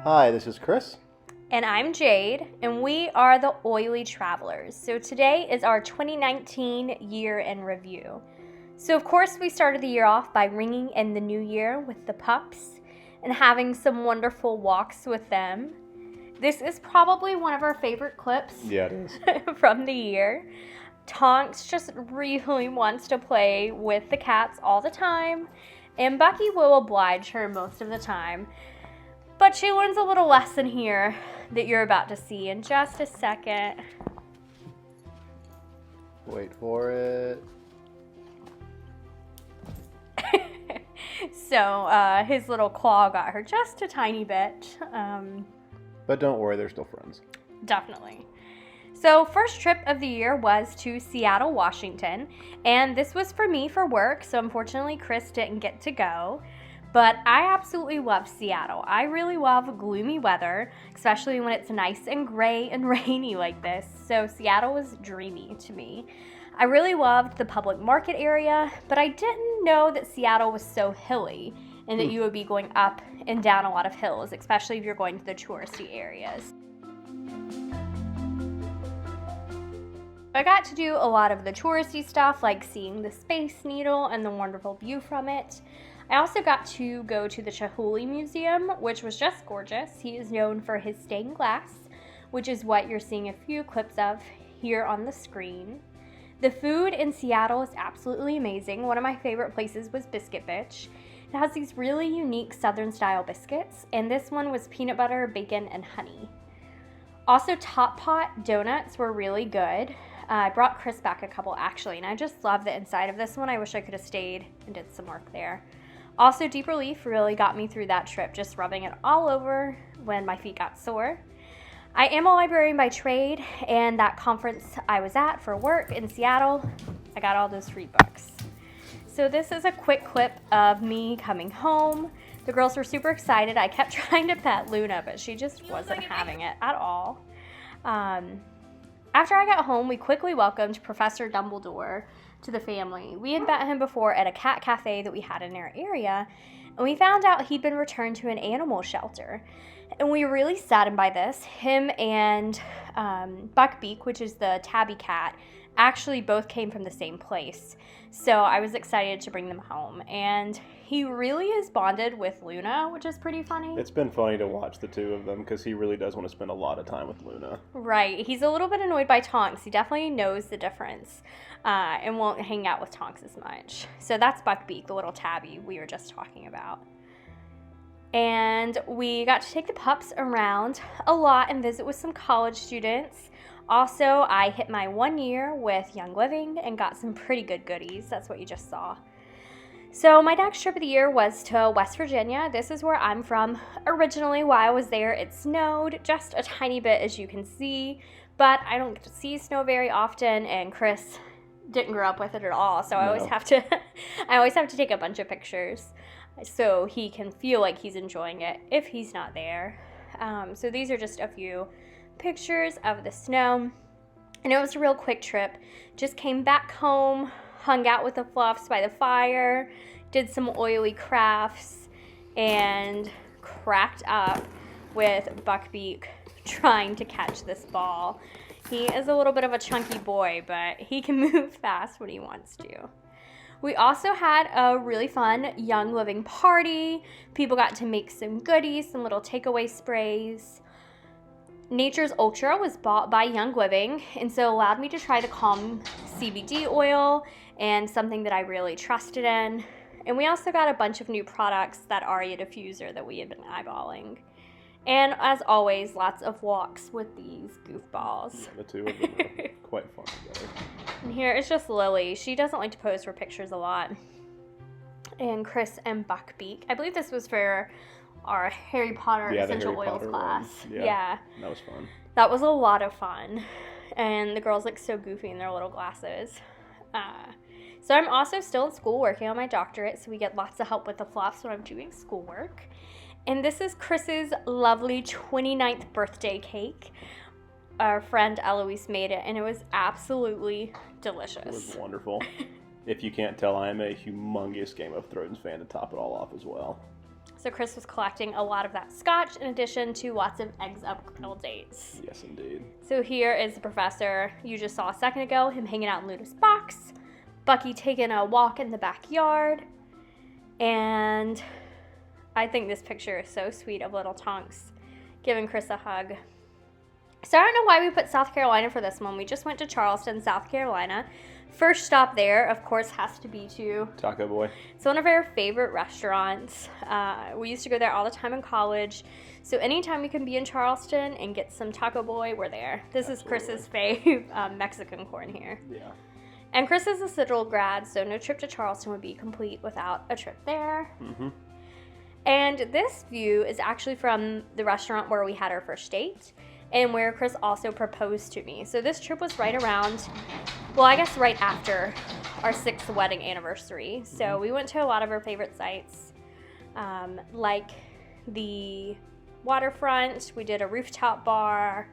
Hi, this is Chris. And I'm Jade, and we are the Oily Travelers. So today is our 2019 year in review. So of course we started the year off by ringing in the new year with the pups and having some wonderful walks with them. This is probably one of our favorite clips Yeah, it is. from the year. Tonks just really wants to play with the cats all the time, and Bucky will oblige her most of the time. But she learns a little lesson here that you're about to see in just a second. Wait for it. So his little claw got her just a tiny bit. But don't worry, they're still friends. Definitely. So first trip of the year was to Seattle, Washington. And this was for me for work. So unfortunately, Chris didn't get to go. But I absolutely love Seattle. I really love gloomy weather, especially when it's nice and gray and rainy like this. So Seattle was dreamy to me. I really loved the public market area, but I didn't know that Seattle was so hilly and that you would be going up and down a lot of hills, especially if you're going to the touristy areas. I got to do a lot of the touristy stuff, like seeing the Space Needle and the wonderful view from it. I also got to go to the Chihuly Museum, which was just gorgeous. He is known for his stained glass, which is what you're seeing a few clips of here on the screen. The food in Seattle is absolutely amazing. One of my favorite places was Biscuit Bitch. It has these really unique Southern style biscuits, and this one was peanut butter, bacon, and honey. Also, Top Pot donuts were really good. I brought Chris back a couple actually, and I just love the inside of this one. I wish I could have stayed and did some work there. Also, Deep Relief really got me through that trip, just rubbing it all over when my feet got sore. I am a librarian by trade, and that conference I was at for work in Seattle, I got all those free books. So this is a quick clip of me coming home. The girls were super excited. I kept trying to pet Luna, but she just wasn't having it at all. After I got home, we quickly welcomed Professor Dumbledore to the family. We had met him before at a cat cafe that we had in our area, and we found out he'd been returned to an animal shelter. And we were really saddened by this. Him and Buckbeak, which is the tabby cat, actually both came from the same place. So I was excited to bring them home. And he really is bonded with Luna, which is pretty funny. It's been funny to watch the two of them because he really does want to spend a lot of time with Luna. Right. He's a little bit annoyed by Tonks. He definitely knows the difference and won't hang out with Tonks as much. So that's Buckbeak, the little tabby we were just talking about. And we got to take the pups around a lot and visit with some college students. Also, I hit my 1 year with Young Living and got some pretty good goodies. That's what you just saw. So my next trip of the year was to West Virginia. This is where I'm from. Originally, while I was there, it snowed just a tiny bit, as you can see. But I don't get to see snow very often, and Chris didn't grow up with it at all. So I always have to take a bunch of pictures so he can feel like he's enjoying it if he's not there. So these are just a few pictures of the snow. And it was a real quick trip. Just came back home, hung out with the Fluffs by the fire, did some oily crafts, and cracked up with Buckbeak trying to catch this ball. He is a little bit of a chunky boy, but he can move fast when he wants to. We also had a really fun Young Living party. People got to make some goodies, some little takeaway sprays. Nature's Ultra was bought by Young Living, and so allowed me to try the Calm CBD oil and something that I really trusted in. And we also got a bunch of new products, that Aria diffuser that we had been eyeballing. And as always, lots of walks with these goofballs. Yeah, the two of them are quite fun together. And here is just Lily. She doesn't like to pose for pictures a lot. And Chris and Buckbeak. I believe this was for our Harry Potter essential oils class. Yeah. That was fun. That was a lot of fun. And the girls look so goofy in their little glasses. So I'm also still in school working on my doctorate, so we get lots of help with the Fluffs when I'm doing schoolwork. And this is Chris's lovely 29th birthday cake. Our friend Eloise made it, and it was absolutely delicious. It was wonderful. If you can't tell, I am a humongous Game of Thrones fan to top it all off as well. So Chris was collecting a lot of that scotch in addition to lots of eggs up grill dates. Yes, indeed. So here is the professor you just saw a second ago, him hanging out in Luna's box, Bucky taking a walk in the backyard, and I think this picture is so sweet of little Tonks giving Chris a hug. So I don't know why we put South Carolina for this one. We just went to Charleston, South Carolina. First stop there, of course, has to be to Taco Boy. It's one of our favorite restaurants. We used to go there all the time in college. So anytime we can be in Charleston and get some Taco Boy, we're there. This Absolutely. is Chris's fave Mexican corn here. Yeah. And Chris is a Citadel grad, so no trip to Charleston would be complete without a trip there. Mm-hmm. And this view is actually from the restaurant where we had our first date and where Chris also proposed to me. So this trip was right around, well, I guess right after our 6th wedding anniversary. So we went to a lot of our favorite sites, like the waterfront. We did a rooftop bar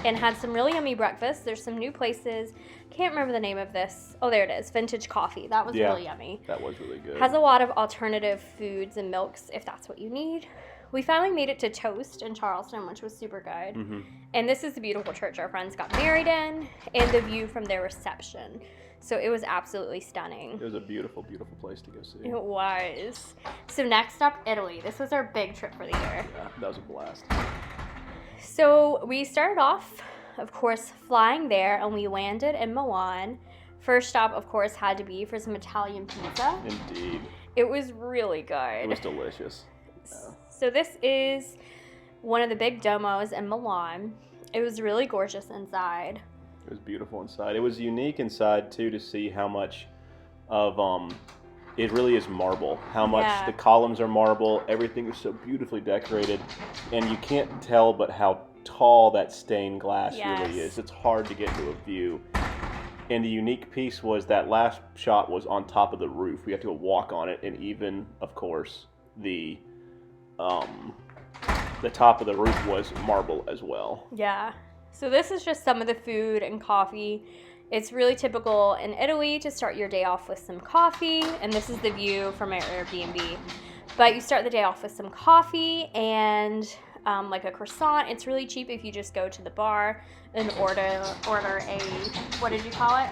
and had some really yummy breakfast. There's some new places. Can't remember the name of this. Oh, there it is. Vintage coffee. That was really yummy. That was really good. Has a lot of alternative foods and milks if that's what you need. We finally made it to Toast in Charleston, which was super good. Mm-hmm. And this is the beautiful church our friends got married in and the view from their reception. So it was absolutely stunning. It was a beautiful, beautiful place to go see. It was. So next up, Italy. This was our big trip for the year. Yeah, that was a blast. So we started off, of course, flying there, and we landed in Milan. First stop, of course, had to be for some Italian pizza. Indeed. It was really good. It was delicious. Yeah. So this is one of the big domos in Milan. It was really gorgeous inside. It was beautiful inside. It was unique inside, too, to see how much of, it really is marble. How much the columns are marble. Everything is so beautifully decorated. And you can't tell but how tall that stained glass really is. It's hard to get to a view. And the unique piece was that last shot was on top of the roof. We had to go walk on it, and even, of course, the top of the roof was marble as well. Yeah. So this is just some of the food and coffee. It's really typical in Italy to start your day off with some coffee, and this is the view from our Airbnb. But you start the day off with some coffee and like a croissant. It's really cheap if you just go to the bar and order a, what did you call it?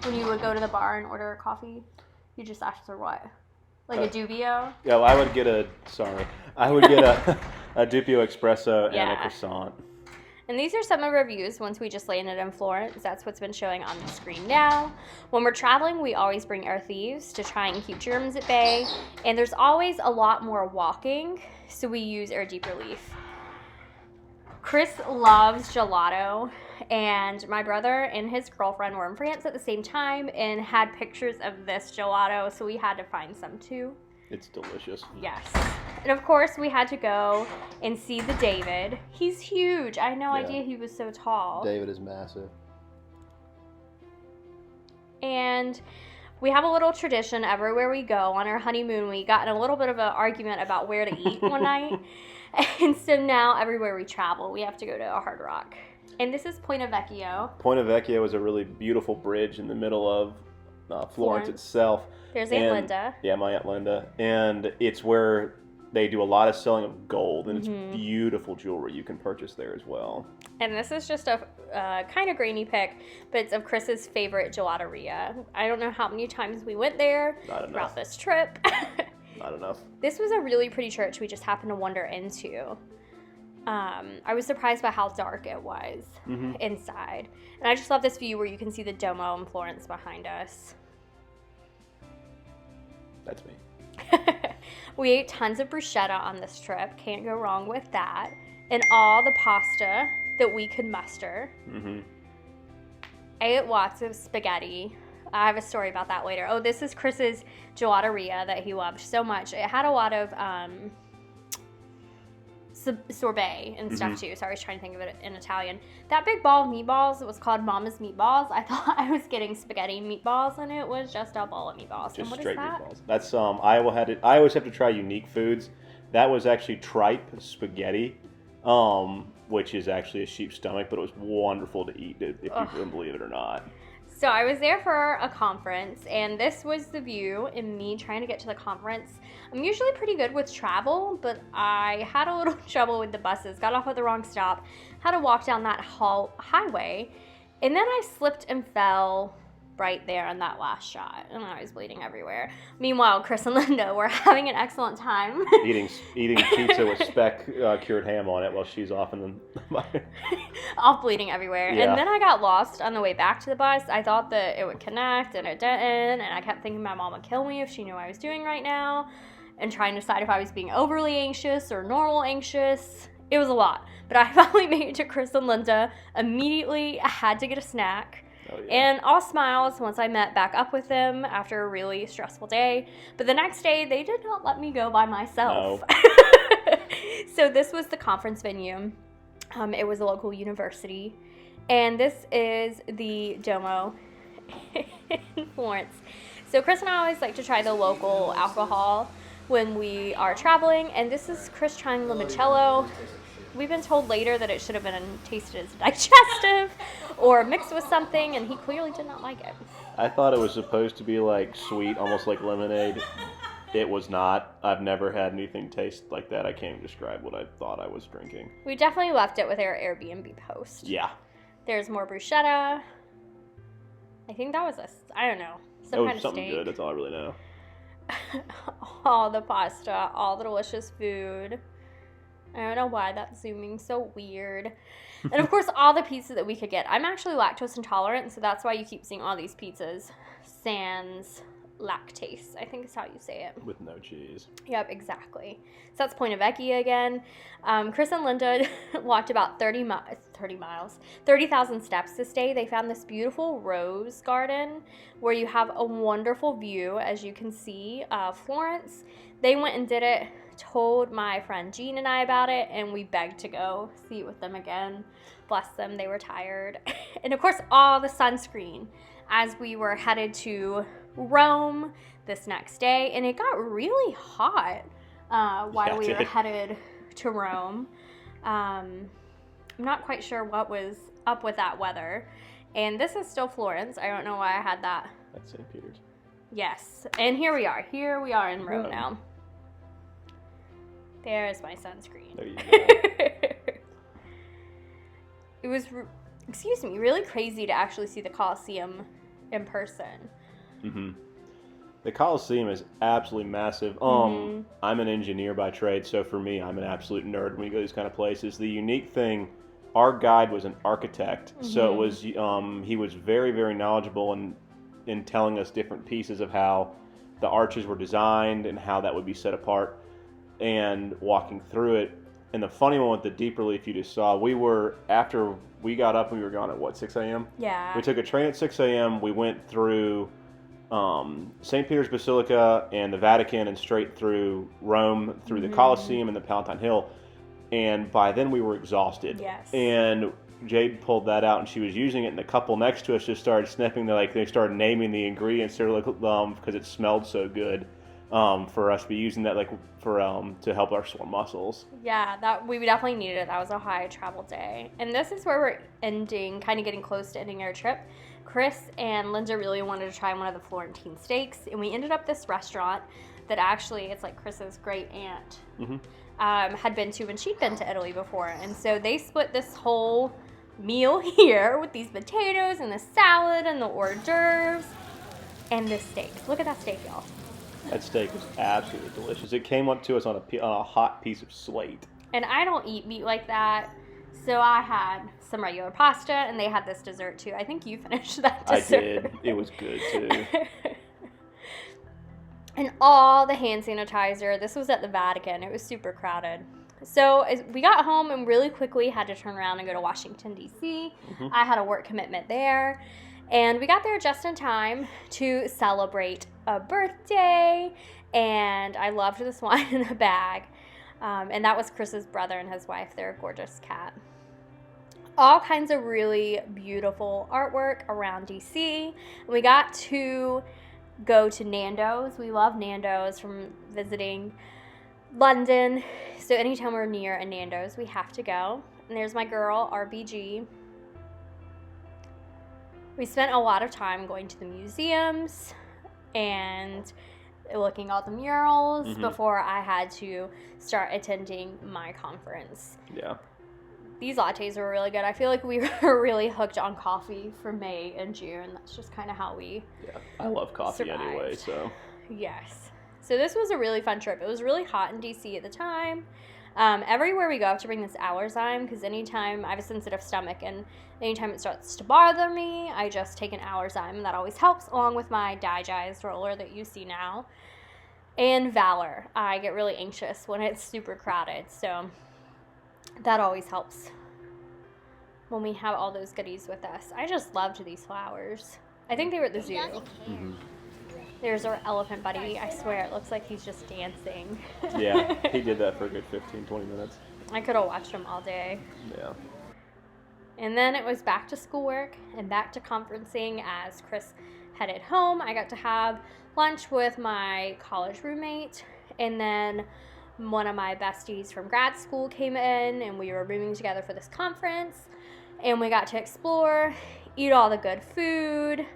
When you would go to the bar and order a coffee, you just ask for what? Like a Dubbio? Yeah, well, I would get a Dubbio espresso and a croissant. And these are some of our views once we just landed in Florence. That's what's been showing on the screen now. When we're traveling, we always bring our thieves to try and keep germs at bay. And there's always a lot more walking, so we use our Deep Relief. Chris loves gelato, and my brother and his girlfriend were in France at the same time and had pictures of this gelato, so we had to find some too. It's delicious. Yes. And of course, we had to go and see the David. He's huge. I had no idea he was so tall. David is massive. And we have a little tradition everywhere we go. On our honeymoon, we got in a little bit of an argument about where to eat one night. And so now everywhere we travel, we have to go to a Hard Rock. And this is Point Vecchio. Point Vecchio is a really beautiful bridge in the middle of Florence itself. There's Aunt Linda. Yeah, my Aunt Linda. And it's where they do a lot of selling of gold, and it's beautiful jewelry you can purchase there as well. And this is just a kind of grainy pic, but it's of Chris's favorite gelateria. I don't know how many times we went there throughout this trip. Not enough. This was a really pretty church we just happened to wander into. I was surprised by how dark it was inside. And I just love this view where you can see the Duomo in Florence behind us. That's me. We ate tons of bruschetta on this trip. Can't go wrong with that. And all the pasta that we could muster. I ate lots of spaghetti. I have a story about that later. Oh, this is Chris's gelateria that he loved so much. It had a lot of sorbet and stuff too. So I was trying to think of it in Italian. That big ball of meatballs, it was called Mama's Meatballs. I thought I was getting spaghetti meatballs, and it was just a ball of meatballs. Just and what straight is that? meatballs. That's I always have to try unique foods. That was actually tripe spaghetti, which is actually a sheep's stomach, but it was wonderful to eat if you couldn't believe it or not. So I was there for a conference, and this was the view in me trying to get to the conference. I'm usually pretty good with travel, but I had a little trouble with the buses. Got off at the wrong stop, had to walk down that highway, and then I slipped and fell right there on that last shot, and I was bleeding everywhere. Meanwhile, Chris and Linda were having an excellent time. eating pizza with speck cured ham on it while she's off in the off bleeding everywhere. Yeah. And then I got lost on the way back to the bus. I thought that it would connect, and it didn't, and I kept thinking my mom would kill me if she knew what I was doing right now, and trying to decide if I was being overly anxious or normal anxious. It was a lot. But I finally made it to Chris and Linda. Immediately, I had to get a snack. Oh, yeah. And all smiles once I met back up with them after a really stressful day. But the next day, they did not let me go by myself. No. So this was the conference venue. It was a local university. And this is the Domo in Florence. So Chris and I always like to try the local alcohol when we are traveling. And this is Chris trying limoncello. We've been told later that it should have been tasted as digestive or mixed with something, and he clearly did not like it. I thought it was supposed to be like sweet, almost like lemonade. It was not. I've never had anything taste like that. I can't even describe what I thought I was drinking. We definitely left it with our Airbnb post. Yeah. There's more bruschetta. I think that was I don't know, some kind of something steak. good. That's all I really know. All the pasta, all the delicious food. I don't know why that's zooming so weird. And of course, all the pizza that we could get. I'm actually lactose intolerant, so that's why you keep seeing all these pizzas. Sans lactase, I think is how you say it. With no cheese. Yep, exactly. So that's Point of Vecchia again. Chris and Linda walked about 30,000 steps this day. They found this beautiful rose garden where you have a wonderful view, as you can see, of Florence. They went and did it. Told my friend Jean and I about it, and we begged to go see it with them again. Bless them, they were tired. And of course, all the sunscreen as we were headed to Rome this next day, and it got really hot while we were headed to Rome. I'm not quite sure what was up with that weather. And this is still Florence. I don't know why I had that. That's St. Peter's. Yes, and here we are. Here we are in Rome now. There's my sunscreen. There you go. It was, really crazy to actually see the Colosseum in person. Mm-hmm. The Colosseum is absolutely massive. I'm an engineer by trade, so for me, I'm an absolute nerd when we go to these kind of places. The unique thing, our guide was an architect, so it was he was very, very knowledgeable in telling us different pieces of how the arches were designed and how that would be set apart. And walking through it, and the funny one with the deep relief you just saw, after we got up, we were gone at 6 a.m.? Yeah. We took a train at 6 a.m., we went through St. Peter's Basilica and the Vatican and straight through Rome, through the Colosseum and the Palatine Hill, and by then we were exhausted. Yes. And Jade pulled that out, and she was using it, and the couple next to us just started sniffing. They started naming the ingredients because it smelled so good. For us to be using that to help our sore muscles. Yeah, that we definitely needed it. That was a high travel day. And this is where we're getting close to ending our trip. Chris and Linda really wanted to try one of the Florentine steaks, and we ended up this restaurant that actually, it's like Chris's great aunt had been to when she'd been to Italy before. And so they split this whole meal here with these potatoes and the salad and the hors d'oeuvres and this steak. Look at that steak, y'all. That steak was absolutely delicious. It came up to us on a hot piece of slate. And I don't eat meat like that, so I had some regular pasta, and they had this dessert too. I think you finished that dessert. I did. It was good too. And all the hand sanitizer. This was at the Vatican. It was super crowded. So as we got home and really quickly had to turn around and go to Washington, D.C. I had a work commitment there. And we got there just in time to celebrate a birthday, and I loved this wine in a bag. And that was Chris's brother and his wife. They're a gorgeous cat. All kinds of really beautiful artwork around DC. We got to go to Nando's. We love Nando's from visiting London. So anytime we're near a Nando's, we have to go. And there's my girl, RBG. We spent a lot of time going to the museums and looking at the murals before I had to start attending my conference. Yeah. These lattes were really good. I feel like we were really hooked on coffee for May and June. That's just kind of how we I love coffee survived. Anyway, so. Yes. So this was a really fun trip. It was really hot in DC at the time. Everywhere we go, I have to bring this Allerzyme because anytime I have a sensitive stomach and anytime it starts to bother me, I just take an Allerzyme, and that always helps, along with my Digest roller that you see now. And Valor. I get really anxious when it's super crowded, so that always helps when we have all those goodies with us. I just loved these flowers. I think they were at the zoo. There's our elephant buddy. I swear, it looks like he's just dancing. Yeah, he did that for a good 15-20 minutes. I could have watched him all day. Yeah. And then it was back to schoolwork and back to conferencing as Chris headed home. I got to have lunch with my college roommate, and then one of my besties from grad school came in, and we were rooming together for this conference, and we got to explore, eat all the good food,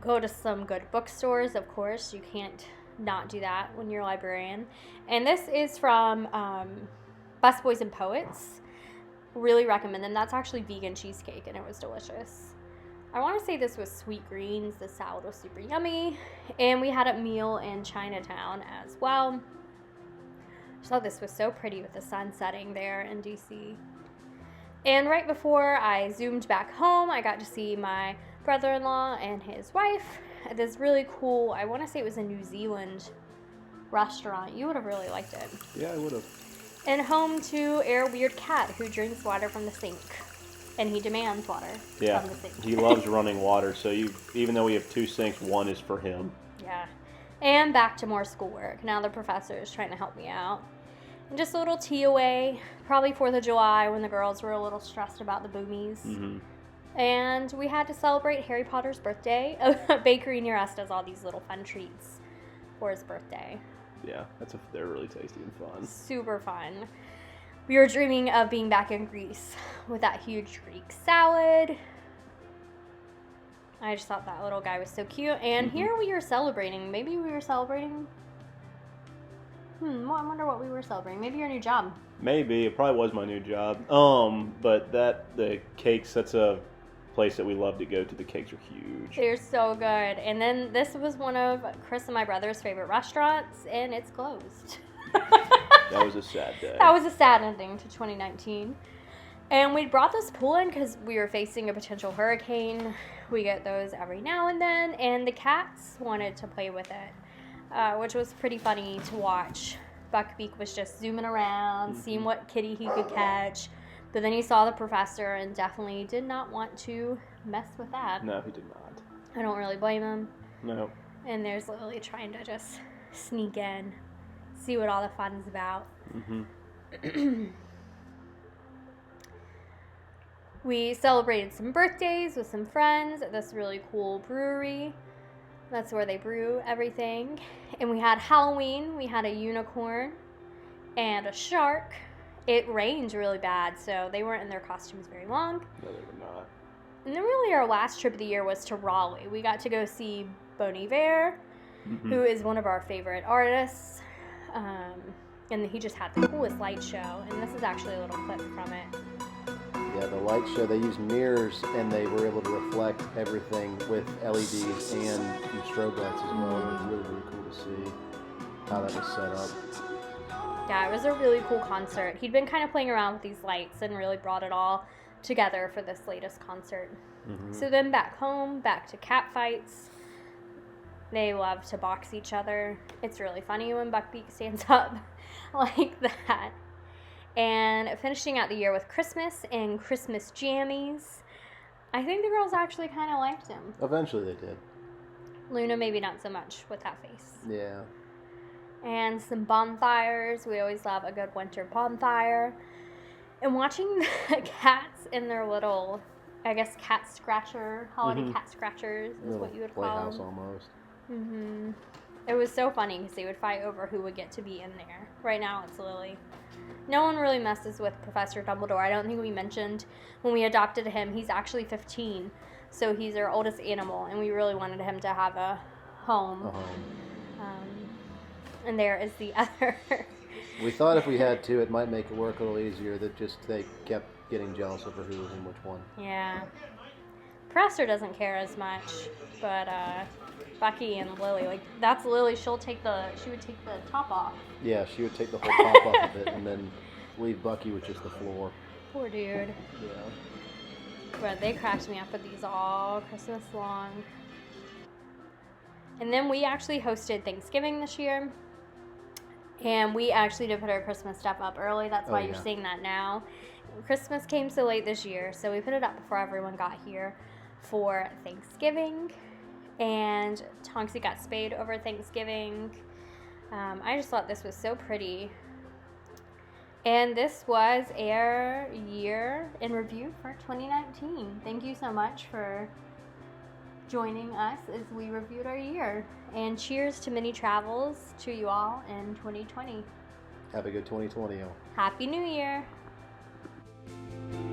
go to some good bookstores. Of course, you can't not do that when you're a librarian. And this is from Busboys and Poets. Really recommend them. That's actually vegan cheesecake, and it was delicious. I want to say this was Sweet Greens. The salad was super yummy. And we had a meal in Chinatown as well. I just thought this was so pretty with the sun setting there in DC. And right before I zoomed back home, I got to see my brother-in-law and his wife at this really cool, I want to say it was a New Zealand restaurant. You would have really liked it. Yeah, I would have. And home to our weird cat who drinks water from the sink. And he demands water from the sink. He loves running water, so even though we have 2 sinks, one is for him. Yeah. And back to more schoolwork. Now the professor is trying to help me out. And just a little tea away, probably 4th of July when the girls were a little stressed about the boomies. Mm-hmm. And we had to celebrate Harry Potter's birthday. A bakery near us does all these little fun treats for his birthday. Yeah, they're really tasty and fun. Super fun. We were dreaming of being back in Greece with that huge Greek salad. I just thought that little guy was so cute. And here we are celebrating. Maybe we were celebrating... well, I wonder what we were celebrating. Maybe your new job. Maybe. It probably was my new job. But the cakes, that's a place that we love to go to. The cakes are huge. They're so good. And then this was one of Chris and my brother's favorite restaurants, and it's closed. That was a sad day. That was a sad ending to 2019. And we brought this pool in because we were facing a potential hurricane. We get those every now and then, and the cats wanted to play with it, which was pretty funny to watch. Buckbeak was just zooming around, seeing what kitty he could catch. But then he saw the professor and definitely did not want to mess with that. No, he did not. I don't really blame him. No. And there's Lily trying to just sneak in, see what all the fun's about. We celebrated some birthdays with some friends at this really cool brewery. That's where they brew everything. And we had Halloween. We had a unicorn and a shark. It rained really bad, so they weren't in their costumes very long. No, they were not. And then really our last trip of the year was to Raleigh. We got to go see Bon Iver, who is one of our favorite artists. And he just had the coolest light show. And this is actually a little clip from it. Yeah, the light show, they used mirrors and they were able to reflect everything with LEDs and some strobe lights as well. It was really, really cool to see how that was set up. Yeah, it was a really cool concert. He'd been kind of playing around with these lights and really brought it all together for this latest concert. So then back home, back to cat fights. They love to box each other. It's really funny when Buckbeak stands up like that. And finishing out the year with Christmas and Christmas jammies. I think the girls actually kind of liked him. Eventually they did. Luna maybe not so much with that face. Yeah. And some bonfires. We always love a good winter bonfire. And watching the cats in their little, I guess, holiday cat scratchers is what you would call them. Playhouse almost. It was so funny because they would fight over who would get to be in there. Right now it's Lily. No one really messes with Professor Dumbledore. I don't think we mentioned when we adopted him, he's actually 15. So he's our oldest animal, and we really wanted him to have a home. And there is the other. We thought if we had two, it might make it work a little easier. That just they kept getting jealous over who was in which one. Yeah. Professor doesn't care as much, but Bucky and Lily, like that's Lily. She would take the top off. Yeah, she would take the whole top off of it and then leave Bucky with just the floor. Poor dude. Yeah. But they cracked me up with these all Christmas long. And then we actually hosted Thanksgiving this year. And we actually did put our Christmas stuff up early. That's why you're seeing that now. Christmas came so late this year, so we put it up before everyone got here for Thanksgiving. And Tonksy got spayed over Thanksgiving. I just thought this was so pretty. And this was our year in review for 2019. Thank you so much for joining us as we reviewed our year. And cheers to many travels to you all in 2020. Have a good 2020, y'all. Happy New Year.